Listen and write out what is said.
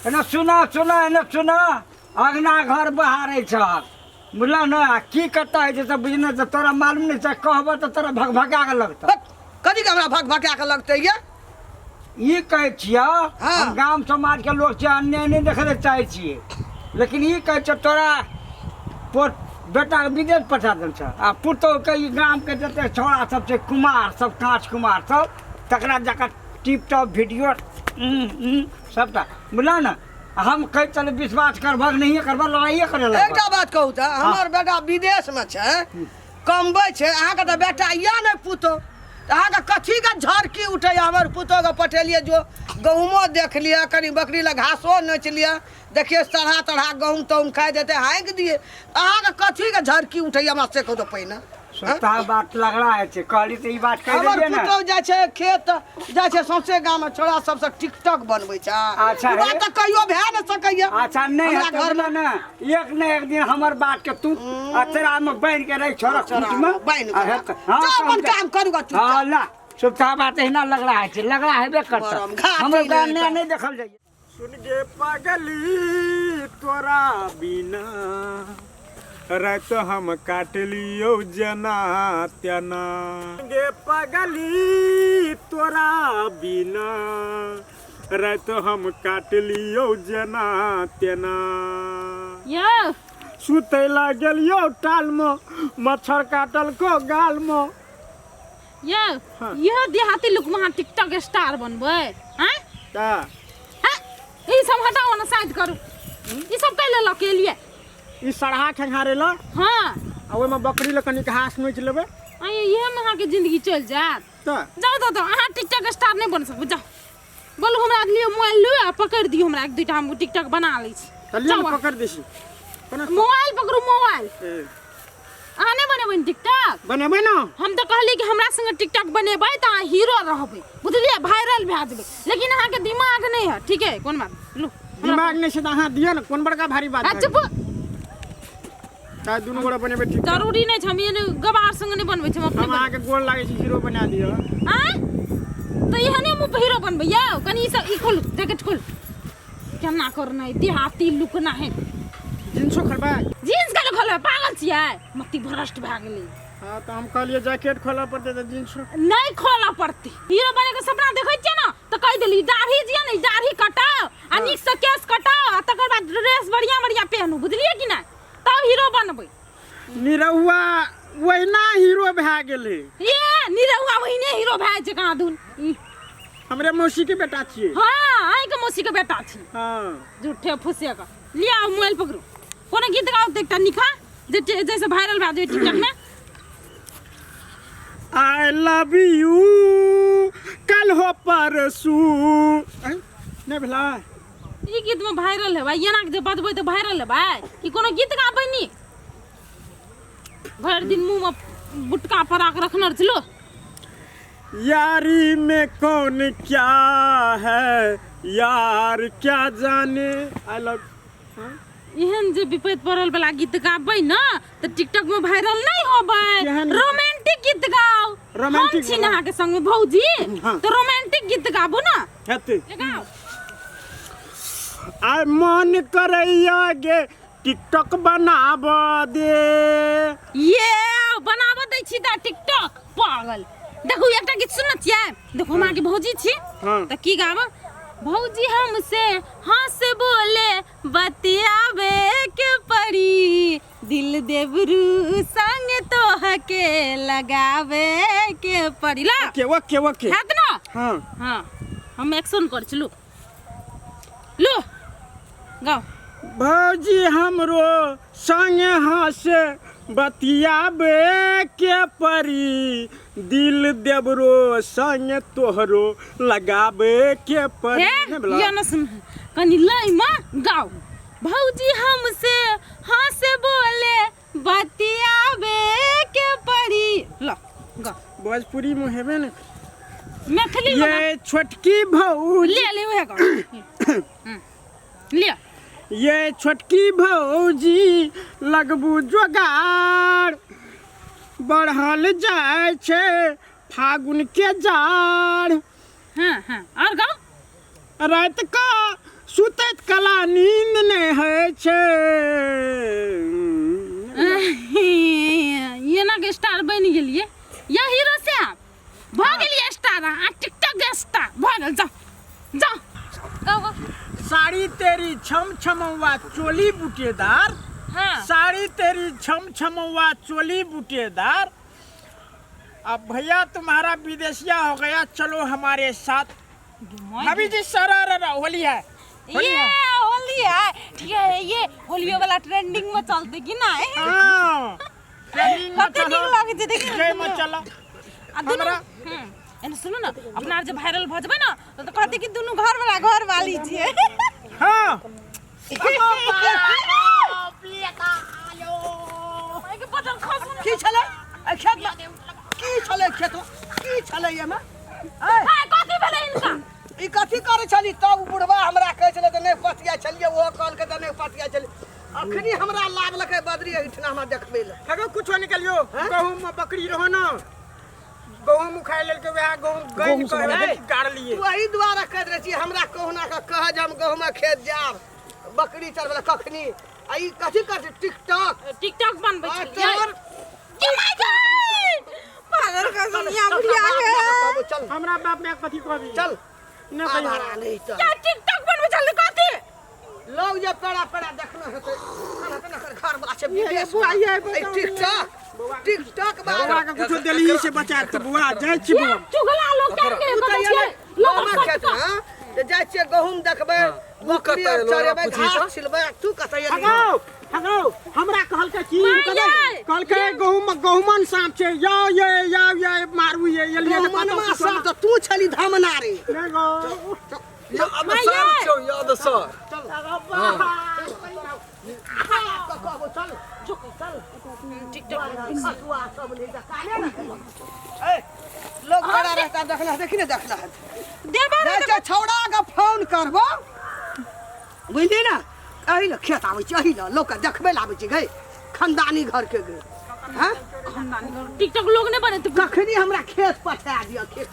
एने सुना सुना एने सुना अगना घर बहारे छ बुझल न की करता है जैसे बिजनेस तो तोरा मालूम नहीं छै कहबो तो तोरा भगभगा के लगता कथी के हमरा भगभगा के लगते ये ई कहै छिया हाँ। हम गांव समाज के लोग छै अन्याय नहीं देखे ले चाहे छिए लेकिन ई कहै छ तोरा पोत बेटा के विदेश पठा देल छ आ पुतो के ई गांव के जते छोरा सब छै कुमार सब कांच कुमार सब तकरा जाकर टिप टॉप वीडियो सबटा बुझल न हम कह चल विश्वास करबक नहीं करबक लड़ाइए करे लग एकटा बात कहू त हमर बेटा विदेश में छै कमबै छै अहाँ के त बेटा या नै पुतो त अहाँ के कथी के झरकी उठै हमर पुतो के पठेलिए जो गहूमो देख लिया कनी बकरी ला घासो नोच लिया देखिए तरह तरह गहूम तहूम खाइ देते हाँक दिए अहाँ के कथी के झरकी उठै हमरा से कहू त पहिने सस्ता बात लग रहा है छे कहली तो ई बात कह हमर देलिए ना पुतो जाय छै खेत जाय छै सौंसे गांव में छोरा सब से टिकटॉक बनबै छै अच्छा, ई बात त कहियो भए न सकैया अच्छा नहीं हमरा है घर में ना एक न एक दिन हमर बात के तू तेरा में बन के रही छोरा कुछ में बैन हां अपन काम करूगा तू हां ला सुता बात है ना लग रहा है लग रहा है बे करता बरम घाटी हमर नहीं गान तो। नहीं देखल जाइए सुन गे पागली तोरा बिना रात हम काट लियो जना तना गे पागली तोरा बिना रात हम काट लियो जना तना यो सुतै लागल यो टाल में मच्छर काटल को गाल में यो हाँ। यह देहाती लोग वहाँ टिकटॉक स्टार बनबै हैं का हैं ई सब हटाओ ना साइड करू ई सब कैले लके लिए ई सड़हा खंघारे ला हाँ आ ओइ में बकरी ल कनी घास नोच लेबै अये ये में अहाँ के जिंदगी चल जात त जाओ तो अहाँ टिकटॉक स्टार नहीं बन सकबे जाओ बोलू हमरा लिए मोबाइल लो आ पकड़ दियो हमरा एक दुटा हम टिकटॉक बना लै छी चलिए जाओ। पकड़ देसी मोबाइल पकड़ू मोबाइल अहाँ नहीं बनेबै टिकटॉक बनेबै ना हम तो कहली कि हमरा संगे टिकटॉक बनेबै त अहाँ हीरो रहबै बुझलिए वायरल भए जेबै लेकिन अहाँ के दिमाग नहीं है ठीक है कोन बात लो दिमाग नहीं से त अहाँ दियो ना कोन बड़का भारी बात है चुप ता दुनु गोड़ा बनेबै ठीक जरूरी नहीं छै हम ये गवार संग नहीं बनबै छै हम अपने हम अहाँ के गोल लागे छी हीरो बना दियो आँ तो यह नहीं मुँह हीरो बनबै यौ कनी ई सब ई खोल जैकेट खोल केना करना है देहाती लुकना है जिंसो खलबा जींस का खोल पागल छियै मत्ती भ्रष्ट भए गेलै हां त हम कहलिए जैकेट खोला पड़ते त जिंसो नहीं खोला पड़ती हीरो बने के सपना देखै छियै ना तो कह देली दाढ़ी जिया नहीं दाढ़ी कटाओ आ नीक से केस कटाओ आ तकर बाद ड्रेस बढ़िया बढ़िया पहनू बुझलिए कि नहीं तब हीरो बनबै निरहुआ वहिना हीरो भए गेलै ये निरहुआ वहीने हीरो भए छै कहाँ दून हमरे मौसी के बेटा छियै हाँ आई के मौसी के बेटा छी हां झूठे फुसे का लिया मोबाइल पकड़ो कोनो गीत गाओ त एकटा निखा जे जैसे वायरल भए जाए टिकटॉक में आई लव यू कल हो परसू नहीं भेला ई गीत में वायरल है भाई एना के जे बजबै त वायरल है भाई कि कोनो गीत गाबै नी भर दिन मुंह में बुटका परा के रखनर छलो यारी में कौन क्या है यार क्या जाने आई लव एहन जे विपद पड़ल वाला गीत गाबै ना त टिकटॉक में वायरल नहीं होबै केहन? रोमांटिक गीत गाओ रोमांटिक हम छी ना के संग में भौजी हाँ। तो रोमांटिक गीत गाबो ना हेते गाओ आई मन करैया गे टिकटॉक बनाब दे ये बनाबो दै छी दा टिकटॉक पागल देखो एकटा गीत सुन छियै देखो हमरा के भौजी छी हाँ। त की गाब भौजी हमसे हंस बोले बतियाबे के पड़ी दिल देबरू संग तोहके लगावे के पड़ी ला ओके ओके हाथ ना हां हां हम एक्शन कर चलो लो गाओ भौजी हमरो संग हंसे बतियाबे के परी दिल देबरो संग तोहरो लगाबे के परी नहीं भेला? ये न सुन कनी लई मा गाओ भौजी हमसे हंस बोले बतियाबे के पड़ी ला गा भोजपुरी में हेबे न मैथिली में ये छोटकी भौजी ले ले ओहे गा ले ये छोटकी भौजी लगबू जोगाड़ बढ़ल जाय छे फागुन के जाड़ हाँ हाँ और गाओ रात का सुतैत कला नींद नहीं है छे। ये ना के स्टार बन गेलिए या हीरो श्याम भ गेलिए स्टार आ टिकटॉक के स्टार भ गेल जाओ जाओ साड़ी तेरी छम छमवा चोली बूटेदार, हां साड़ी तेरी छम छमवा चोली बूटेदार। अब भैया तुम्हारा विदेशिया हो गया, चलो हमारे साथ। भाभी जी सरारा होली है, ये होली है ठीक है। ये होलियो वाला ट्रेंडिंग में चलते कि ना हाँ ट्रेनिंग में कते चलो, नीक लागे छै देखि जय में चलो। हमरा एने सुनो ना अपना आर जे वायरल भ जबै ना तो कहते कि दुनू घर वाला घर वाली छियै। हाँ के बटन खस की छले ए खेत में की छले खेत में की छले ये में ए हां कथि भेलै इनका ई कथी करे छली तब बुढ़वा हमरा कहै छले त नहीं पतिया छलिए वो कहल के त नहीं पतिया छली अखनी हमरा लागलकै बदरी इठना हमरा देखबे ले कगो कुछो निकलियो। गहूम में बकरी रहो ना, गहूम उखाड़ लेल के वह गहूम गई के गाड़ लिए। वही द्वारा कह रहे छी हमरा कहना का कह जे हम गहूम में खेत जाब बकरी चरबे कखनी आ ई कथी करते टिकटॉक बनबै आ छियै तोहर के माय गॉड पागल का दुनिया बुढ़िया है। चल हमरा बाप में कथी कहबी चल न आवारा कहियो। नहीं तो क्या टिकटॉक बनबै चल कथि लोग जे पेड़ा पेड़ा देखना हेतै खाना पीना कर घर वाला छै विदेश बुआ, ये ए, टिकटॉक बुआ के कुछो देली से बचा के बुआ जाय छी ये बुआ। चुगला लोग के के कहै छै लोग खेत हां जे जाइ छियै गहूम देखबै बकरी आर चरेबै घास छिलबै तू कतै हगो हगो हमरा कहल के की माय, कहल के गहूमन सांप छै या ये मारू ये लिए के मनमा सब त तू छली धमना रे देखो याद सर चल टिकटॉक लोग बड़ा रहता देखना देखी ने देखना है देबा जाके छौड़ा के फोन करबो बुझली ना एही ले खेत आबै छै एही ले लोग के देखबै ले आबै छै गई खानदानी घर के गई हां खानदानी टिकटॉक लोग ने बने कखनी हमरा खेत पठा दिया खेत